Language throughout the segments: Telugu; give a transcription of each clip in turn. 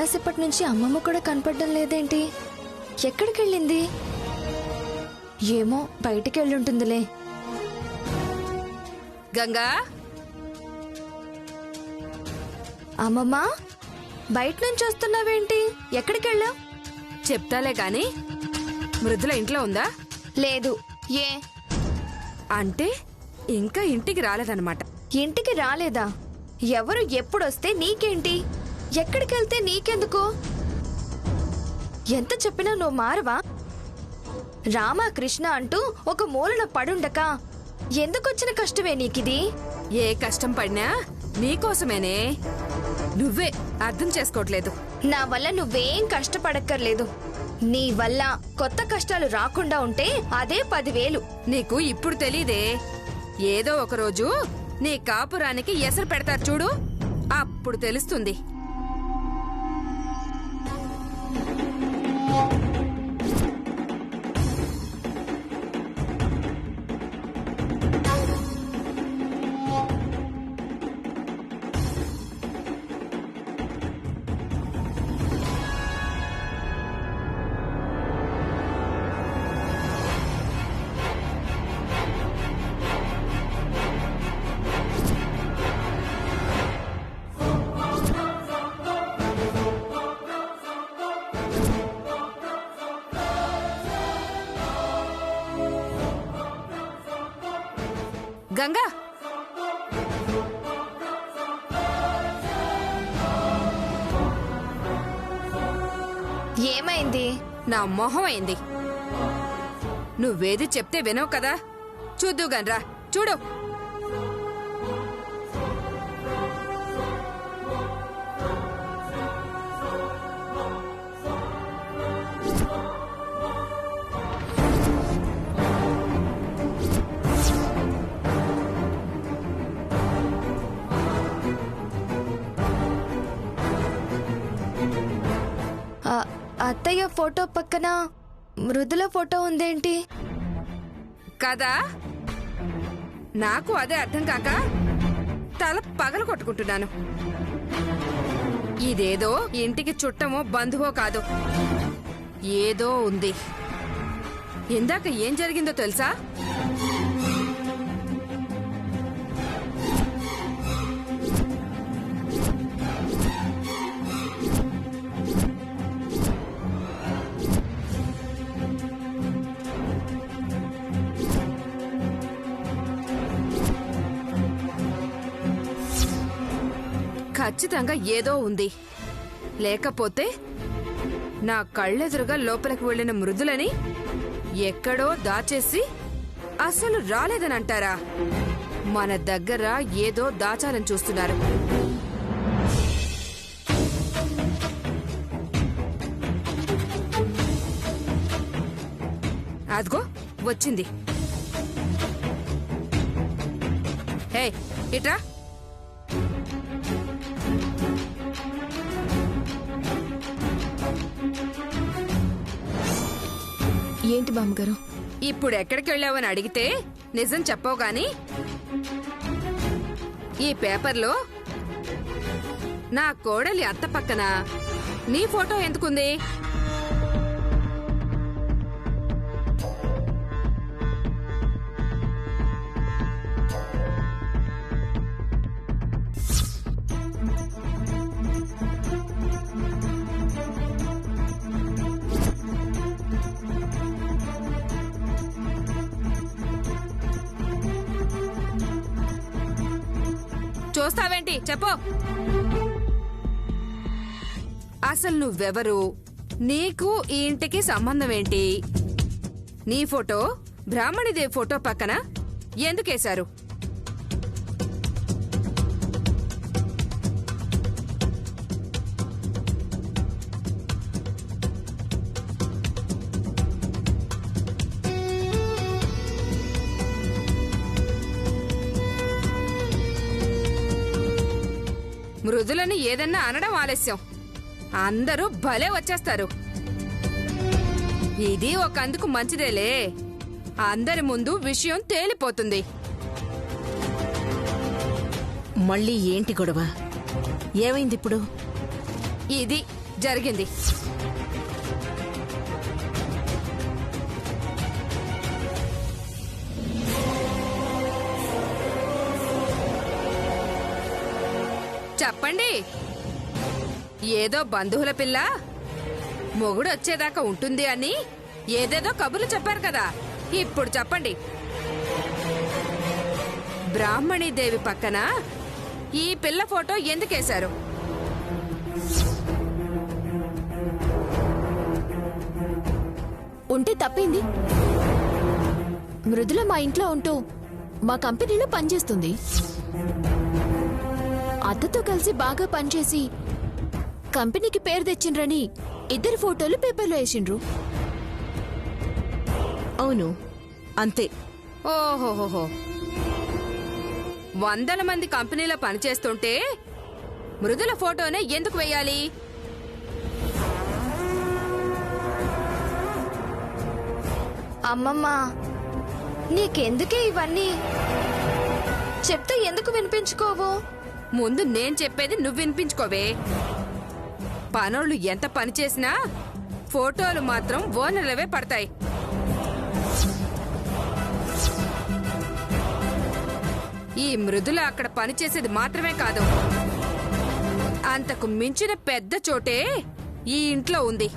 కాసేపటి నుంచి అమ్మమ్మ కూడా కనపడడం లేదేంటి? ఎక్కడికి వెళ్ళింది? ఏమో బయటికి వెళ్ళుంటుందిలే. గంగా, అమ్మమ్మ బయట నుంచి వస్తున్నావేంటి? ఎక్కడికి వెళ్ళావు? చెప్తాలే గాని మృదుల ఇంట్లో ఉందా? లేదు. ఏ అంటే ఇంకా ఇంటికి రాలేదన్నమాట. ఇంటికి రాలేదా? ఎవరు ఎప్పుడొస్తే నీకేంటి? ఎక్కడికి వెళ్తే నీకెందుకు? ఎంత చెప్పినా నువ్వు మారవా? రామకృష్ణ అంటూ ఒక మూలన పడుండక ఎందుకొచ్చిన కష్టమే నీకిది? ఏ కష్టం పడినా నీకోసమేనే. నువ్వే అర్థం చేసుకోవట్లేదు. నా వల్ల నువ్వేం కష్టపడక్కర్లేదు. నీ వల్ల కొత్త కష్టాలు రాకుండా ఉంటే అదే 10,000. నీకు ఇప్పుడు తెలీదే. ఏదో ఒక రోజు నీ కాపురానికి ఎసరు పెడతారు చూడు, అప్పుడు తెలుస్తుంది. గంగా, ఏమైంది? నా మొహం అయింది. నువ్వేది చెప్తే వినవు కదా. చూద్దు గన్రా, చూడు. అత్తయ్య ఫోటో పక్కన మృదుల ఫోటో ఉందేంటి? కదా, నాకు అదే అర్థం కాక తల పగల కొట్టుకుంటున్నాను. ఇదేదో ఇంటికి చుట్టమో బంధువో కాదు, ఏదో ఉంది. ఇందాక ఏం జరిగిందో తెలుసా? ఖచ్చితంగా ఏదో ఉంది. లేకపోతే నా కళ్ళెదురుగా లోపలికి వెళ్లిన మృదులని ఎక్కడో దాచేసి అసలు రాలేదని అంటారా? మన దగ్గర ఏదో దాచాలని చూస్తున్నారు. అదిగో వచ్చింది. హే, ఇట్రా. ఏంటి బామ్మగారు? ఇప్పుడు ఎక్కడికి వెళ్ళావని అడిగితే నిజం చెప్పవు గాని, ఈ పేపర్లో నా కోడలి అత్త పక్కన నీ ఫోటో ఎందుకుంది? చూస్తావేంటి? చెప్పు. అసలు నువ్వెవరు? నీకు ఈ ఇంటికి సంబంధం ఏంటి? నీ ఫోటో బ్రాహ్మణిదేవి ఫోటో పక్కన ఎందుకేశారు? మృదులని ఏదన్నా అనడం ఆలస్యం, అందరూ భలే వచ్చేస్తారు. ఇది ఒకందుకు మంచిదేలే, అందరి ముందు విషయం తేలిపోతుంది. మళ్ళీ ఏంటి గొడవ? ఏమైంది ఇప్పుడు? ఇది జరిగింది. చెప్పండి. ఏదో బంధువుల పిల్ల మొగుడు వచ్చేదాకా ఉంటుంది అని ఏదేదో కబుర్లు చెప్పారు కదా, ఇప్పుడు చెప్పండి. బ్రాహ్మణీదేవి పక్కన ఈ పిల్ల ఫోటో ఎందుకేశారు? ఉంటే తప్పేంది? మృదుల మా ఇంట్లో ఉంటూ మా కంపెనీలో పనిచేస్తుంది. అత్తతో కలిసి బాగా పనిచేసి కంపెనీకి పేరు తెచ్చిండ్రని ఇద్దరు ఫోటోలు పేపర్లో వేసిండ్రు. అవును, అంతే. ఓహోహోహో, 100 మంది కంపెనీలో పనిచేస్తుంటే మృదుల ఫోటోనే ఎందుకు వేయాలి? అమ్మమ్మ, నీకెందుకే ఇవన్నీ? చెప్తే ఎందుకు వినిపించుకోవు? ముందు నేను చెప్పేది నువ్వు వినిపించుకోవే. పనోళ్ళు ఎంత పని చేసినా ఫోటోలు మాత్రం ఓనర్లవే పడతాయి. ఈ మృదుల అక్కడ పనిచేసేది మాత్రమే కాదు, అంతకు మించిన పెద్ద చోటే ఈ ఇంట్లో ఉంది.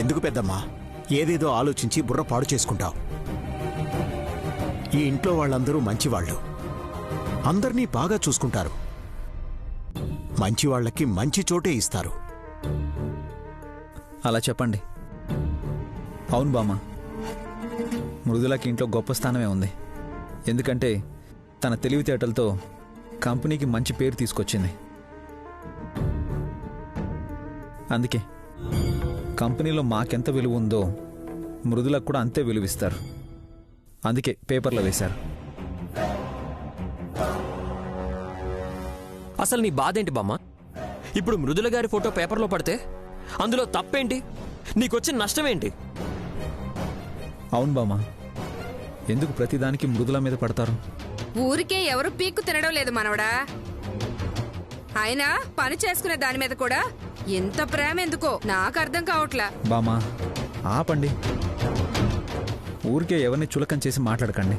ఎందుకు పెద్దమ్మా ఏదేదో ఆలోచించి బుర్ర పాడు చేసుకుంటావు? ఈ ఇంట్లో వాళ్ళందరూ మంచివాళ్ళు, అందర్నీ బాగా చూసుకుంటారు. మంచివాళ్లకి మంచి చోటే ఇస్తారు. అలా చెప్పండి. అవును బామ్మ, మృదులకి ఇంట్లో గొప్ప స్థానమే ఉంది. ఎందుకంటే తన తెలివితేటలతో కంపెనీకి మంచి పేరు తీసుకొచ్చింది. అందుకే కంపెనీలో మాకెంత విలువ ఉందో మృదులకు కూడా అంతే విలువిస్తారు. అందుకే పేపర్లో వేశారు. అసలు నీ బాధేంటి బామ్మ? ఇప్పుడు మృదుల గారి ఫోటో పేపర్లో పడితే అందులో తప్పేంటి? నీకొచ్చిన నష్టమేంటి? అవును బామ్మ, ఎందుకు ప్రతిదానికి మృదుల మీద పడతారు? ఊరికే ఎవరు పీక్కు తినడం లేదు మనవడా. అయినా పని చేసుకునే దాని మీద కూడా ఎంత ప్రేమ ఎందుకో నాకు అర్థం కావట్లా. బామ్మ ఆపండి, ఊరికే ఎవరిని చులకం చేసి మాట్లాడకండి.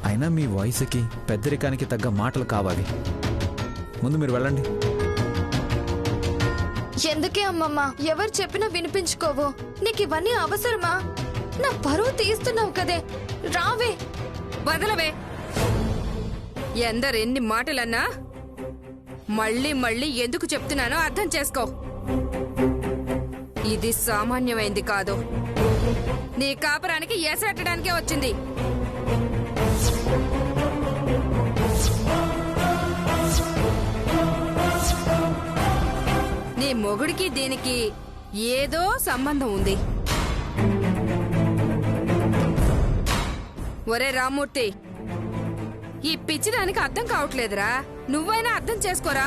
అయినా మీ వయసుకి పెద్దరికానికి తగ్గ మాటలు కావాలి. ముందు మీరు వెళ్ళండి. ఎందుకే అమ్మమ్మ ఎవరు చెప్పినా వినిపించుకోవు? నీకు ఇవన్నీ అవసరమా? నా పరువు తీస్తున్నావు కదే, రావే. వదలవే. ఎందరెన్ని మాటలన్నా మళ్ళీ మళ్ళీ ఎందుకు చెప్తున్నానో అర్థం చేసుకో. ఇది సామాన్యమైంది కాదు, నీ కాపురానికి ఏసెట్టడానికే వచ్చింది. నీ మొగుడికి దీనికి ఏదో సంబంధం ఉంది. ఒరే రామ్మూర్తి, ఈ పిచ్చిదానికి అర్థం కావట్లేదురా, నువ్వైనా అర్థం చేసుకోరా.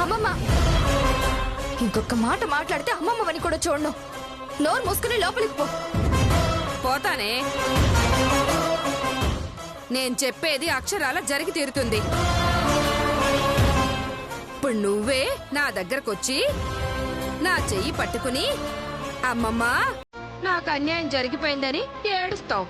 అమ్మమ్మ, ఇంకొక మాట మాట్లాడితే అమ్మమ్మని కూడా చూడను. నోరు మూసుకుని లోపలికి పో. పోతానే, నేను చెప్పేది అక్షరాల జరిగి తీరుతుంది. ఇప్పుడు నువ్వే నా దగ్గరకొచ్చి నా చెయ్యి పట్టుకుని అమ్మమ్మా నాకు అన్యాయం జరిగిపోయిందని ఏడుస్తావు.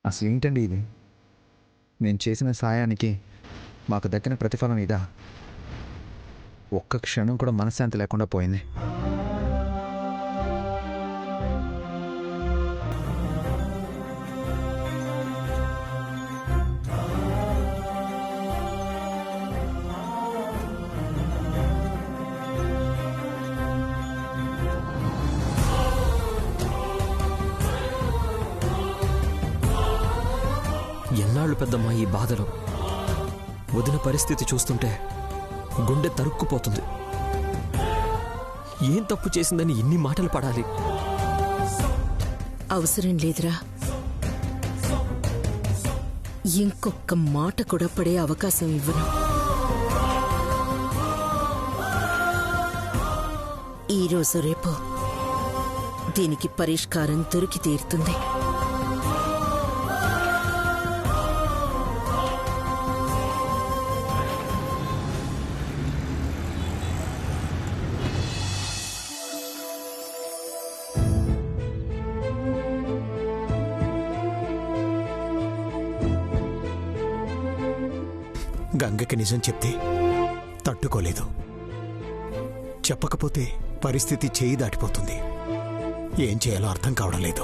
అసలు ఏంటండి ఇది? నేను చేసిన సాయానికి మాకు దక్కిన ప్రతిఫలం ఇదా? ఒక్క క్షణం కూడా మనశ్శాంతి లేకుండా పోయింది. ఎన్నాళ్ళు పెద్దమ్మా ఈ బాధలు? వదిన పరిస్థితి చూస్తుంటే గుండె తరుక్కుపోతుంది. ఏం తప్పు చేసిందని ఇన్ని మాటలు పడాలి? అవసరం లేదురా. ఇంకొక్క మాట కూడా పడే అవకాశం ఇవ్వను. ఈరోజు రేపు దీనికి పరిష్కారం దొరికి తీరుతుంది. గంగకి నిజం చెప్తే తట్టుకోలేదు. చెప్పకపోతే పరిస్థితి చేయి దాటిపోతుంది. ఏం చేయాలో అర్థం కావడం లేదు.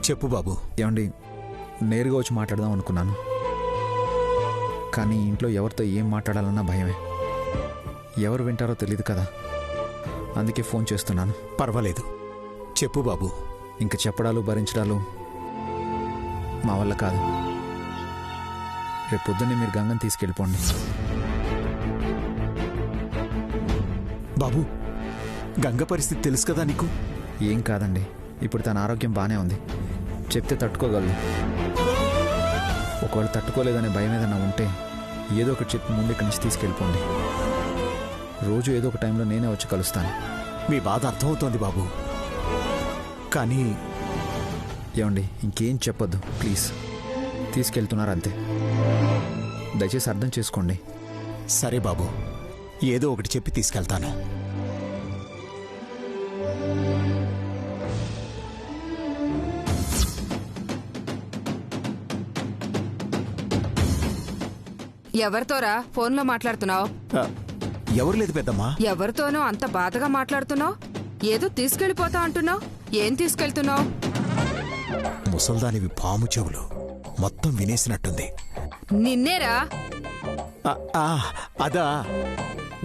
చెప్పు బాబు. ఏమండి, నేరుగా వచ్చి మాట్లాడదాం అనుకున్నాను, కానీ ఇంట్లో ఎవరితో ఏం మాట్లాడాలన్నా భయమే. ఎవరు వింటారో తెలియదు కదా, అందుకే ఫోన్ చేస్తున్నాను. పర్వాలేదు, చెప్పు బాబు. ఇంక చెప్పడాలు భరించడాలు మా వల్ల కాదు. రేపు పొద్దున్నే మీరు గంగని తీసుకెళ్ళిపోండి. బాబు, గంగ పరిస్థితి తెలుసు కదా నీకు. ఏం కాదండి, ఇప్పుడు తన ఆరోగ్యం బాగానే ఉంది. చెప్తే తట్టుకోగలదు. ఒకవేళ తట్టుకోలేదనే భయం ఏదైనా ఉంటే ఏదో ఒకటి చెప్పి ముందు ఇక్కడి నుంచి తీసుకెళ్ళిపోండి. రోజు ఏదో ఒక టైంలో నేనే వచ్చి కలుస్తాను. మీ బాధ అర్థమవుతోంది బాబు, కానీ ఏమండి, ఇంకేం చెప్పొద్దు ప్లీజ్. తీసుకెళ్తున్నారు అంతే, దయచేసి అర్థం చేసుకోండి. సరే బాబు, ఏదో ఒకటి చెప్పి తీసుకెళ్తాను. ఎవరితోరా ఫోన్లో మాట్లాడుతున్నావు? ఎవరు లేదు పెద్దమ్మా. ఎవరితోనో అంత బాధగా మాట్లాడుతున్నావు? ఏదో తీసుకెళ్లిపోతా అంటున్నావు. ఏం తీసుకెళ్తున్నావు? ముసల్దానివి పాము చెవులు మొత్తం వినేసినట్టుంది. నిన్నేరా? అదా,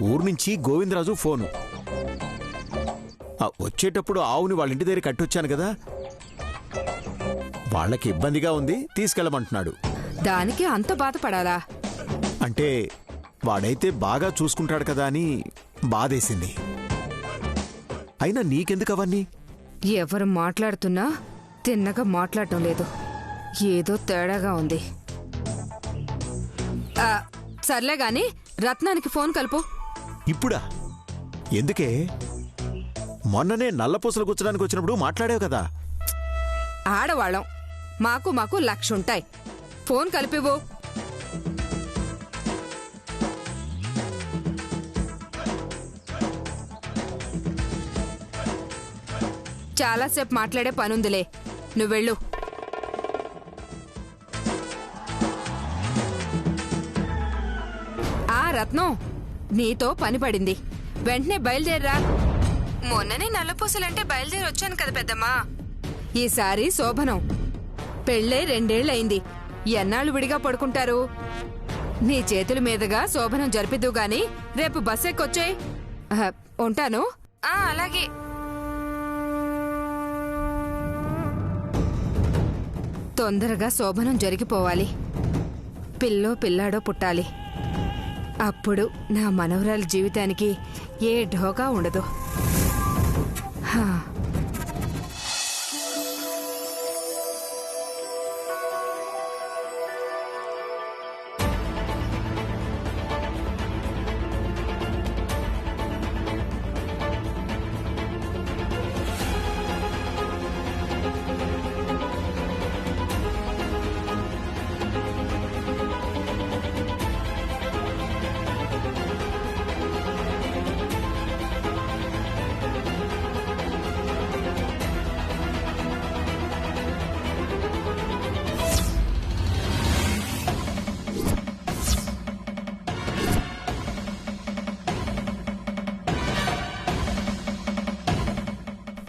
ఊరు నుంచి గోవిందరాజు ఫోను. వచ్చేటప్పుడు ఆవుని వాళ్ళ ఇంటి దగ్గర కట్టొచ్చాను కదా, వాళ్ళకి ఇబ్బందిగా ఉంది, తీసుకెళ్ళమంటున్నాడు. దానికి అంత బాధపడాలా? అంటే వాడైతే బాగా చూసుకుంటాడు కదా అని బాధేసింది. అయినా నీకెందుకు అవన్నీ? ఎవరు మాట్లాడుతున్నా తిన్నగా మాట్లాడటం లేదు. ఏదో తేడాగా ఉంది. సర్లే గాని రత్నానికి ఫోన్ కలుపు. ఇప్పుడా? ఎందుకే? మొన్ననే నల్లపూసలు గుచ్చడానికి వచ్చినప్పుడు మాట్లాడావు కదా. ఆడవాళ్ళం, మాకు లక్షుంటాయి. ఫోన్ కలిపివు. చాలాసేపు మాట్లాడే పనుందిలే, నువ్వెళ్ళు. రత్నం, నీతో పని పడింది, వెంటనే బయలుదేరరా. మొన్ననే నల్లపూసలంటే బయలుదేరి వచ్చాను కదా పెద్దమ్మా. ఈసారి శోభనం. పెళ్ళై 2 ఏళ్లయింది. ఎన్నాళ్ళు విడిగా పడుకుంటారు? నీ చేతుల మీదుగా శోభనం జరిపిద్దు గాని రేపు బస్ ఎక్కొచ్చేయ్. ఉంటాను. అలాగే. తొందరగా శోభనం జరిగిపోవాలి. పిల్లాడో పుట్టాలి. అప్పుడు నా మనవరాలి జీవితానికి ఏ ఢోకా ఉండదు.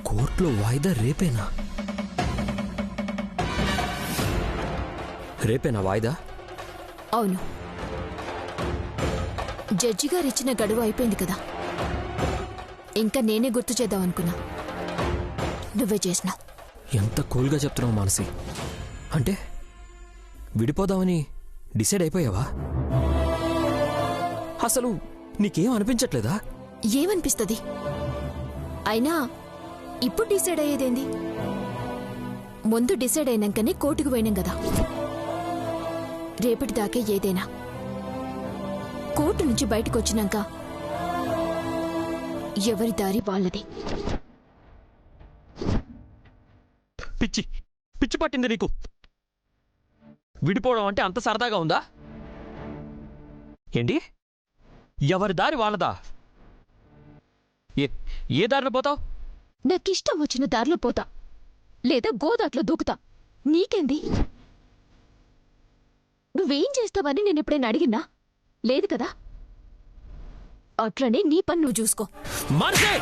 కోర్టులో వాయిదా రేపేనా? రేపేనా వాయిదా? అవును, జడ్జి గారు ఇచ్చిన గడువు అయిపోయింది కదా. ఇంకా నేనే గుర్తు చేద్దాం అనుకున్నా, నువ్వే చేసినా. ఎంత కూల్గా చెప్తున్నావు మానసి. అంటే విడిపోదామని డిసైడ్ అయిపోయావా? అసలు నీకేం అనిపించట్లేదా? ఏమనిపిస్తుంది? అయినా ఇప్పుడు డిసైడ్ అయ్యేదేంది? ముందు డిసైడ్ అయినాకనే కోర్టుకు పోయినాం కదా. రేపటిదాకే ఏదైనా. కోర్టు నుంచి బయటకు వచ్చినాక ఎవరి దారి వాళ్ళది. పిచ్చి పిచ్చి పట్టింది నీకు. విడిపోవడం అంటే అంత సరదాగా ఉందా ఏంటి? ఎవరి దారి వాళ్ళదా? ఏ దారిలో పోతావు? నాకిష్టం వచ్చిన దారిలో పోతా, లేదా గోదాట్లో దూకుతా. నీకేంది? నువ్వేం చేస్తావని నేను ఎప్పుడైనా అడిగినా? లేదు కదా. అట్లనే నీ పని నువ్వు చూసుకో. మనసే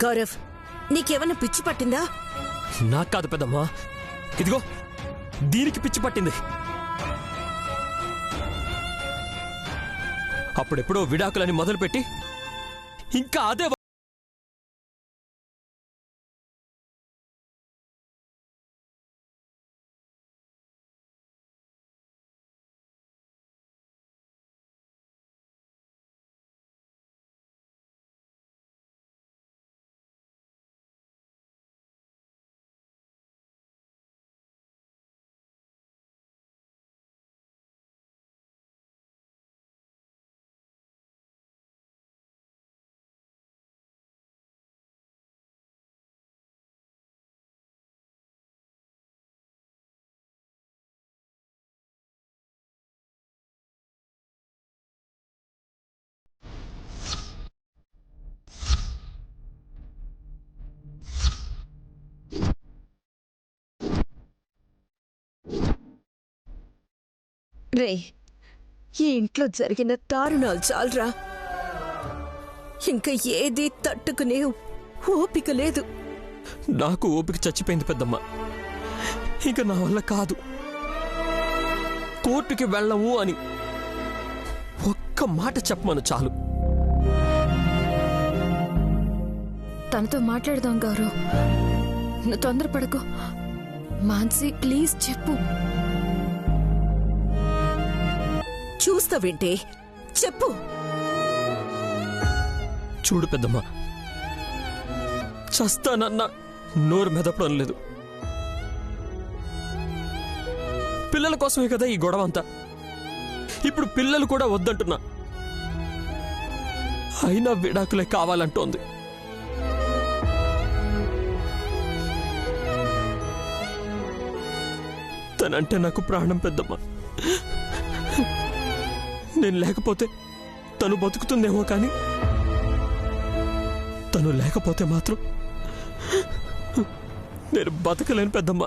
గౌరవ్, నీకేమన్నా పిచ్చి పట్టిందా? నాకు కాదు పెద్దమ్మా, ఇదిగో దీనికి పిచ్చి పట్టింది. అప్పుడెప్పుడో విడాకులని మొదలుపెట్టి ఇంకా అదే రే, ఈ ఇంట్లో జరిగిన దారుణాలు చాలరా. ఇంకా ఏది తట్టుకునే ఓపిక లేదు. నాకు ఓపిక చచ్చిపోయింది పెద్దమ్మ. ఇంకా నా వల్ల కాదు. కోర్టుకి వెళ్ళము అని ఒక్క మాట చెప్పమను చాలు. తనతో మాట్లాడదాం గౌరవ్. నువ్వు తొందరపడకు. మాన్సి ప్లీజ్ చెప్పు. చూస్తావేంటే, చెప్పు. చూడు పెద్దమ్మ, చస్తానన్నా నోరు మెదపడం లేదు. పిల్లల కోసమే కదా ఈ గొడవ అంతా. ఇప్పుడు పిల్లలు కూడా వద్దంటున్నా, అయినా విడాకులే కావాలంటోంది. తనంటే నాకు ప్రాణం పెద్దమ్మ. నేను లేకపోతే తను బతుకుతుందేమో కానీ తను లేకపోతే మాత్రం నేను బతకలేను పెద్దమ్మ.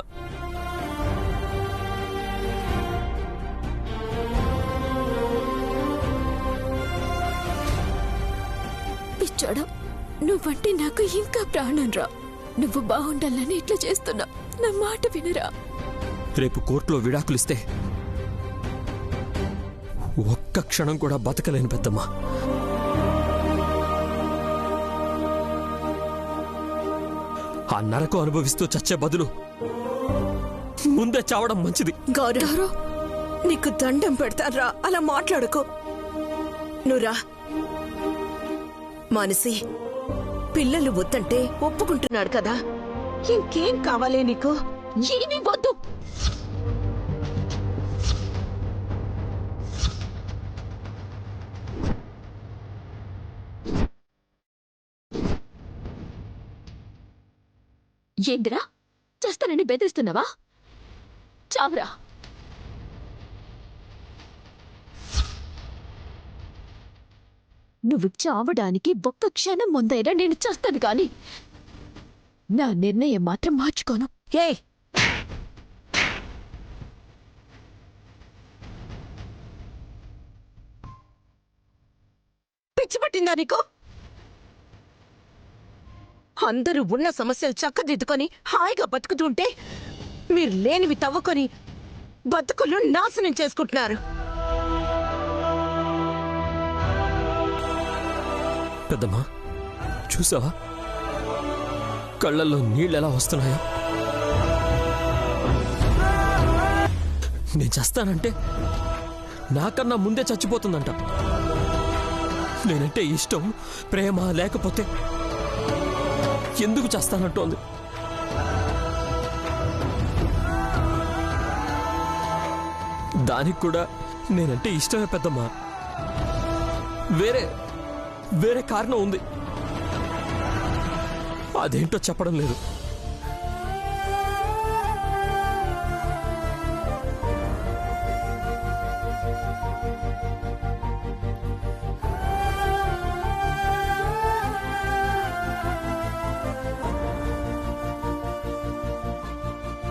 పిచ్చాడా, నువ్వంటే నాకు ఇంకా ప్రాణం రా. నువ్వు బాగుండాలని ఇట్లా చేస్తున్నా. నా మాట వినరా. రేపు కోర్టులో విడాకులిస్తే ఒక్క క్షణం కూడా బతకలేను పెద్దమ్మ. ఆ నరకం అనుభవిస్తూ చచ్చే బదులు ముందే చావడం మంచిది. గౌరవ్, నీకు దండం పెడతారా, అలా మాట్లాడుకో. నువ్వురా. మానసి, పిల్లలు వద్దంటే ఒప్పుకుంటున్నాడు కదా. ఇంకేం కావాలే నీకు? ఏమీ వద్దు. ఏందిరా, చేస్తానని బెదిరిస్తున్నావా? చావరా. నువ్వు చావడానికి ఒక్క క్షణం ముందైనా నేను చేస్తాను గాని నా నిర్ణయం మాత్రం మార్చుకోను. ఏ, పిచ్చి పట్టిందా నీకు? అందరూ ఉన్న సమస్యలు చక్కదిద్దుకొని హాయిగా బతుకుతుంటే మీరు లేనివి తవ్వుకొని బతుకులు నాశనం చేసుకుంటున్నారు. పెద్దమ్మా చూసావా కళ్ళల్లో నీళ్ళు ఎలా వస్తున్నాయో? నేను చస్తానంటే నాకన్నా ముందే చచ్చిపోతుందంట. నేనంటే ఇష్టం ప్రేమ లేకపోతే ఎందుకు చేస్తానంటోంది. దానికి కూడా నేనంటే ఇష్టమే పెద్దమ్మా. వేరే కారణం ఉంది, అదేంటో చెప్పడం లేదు.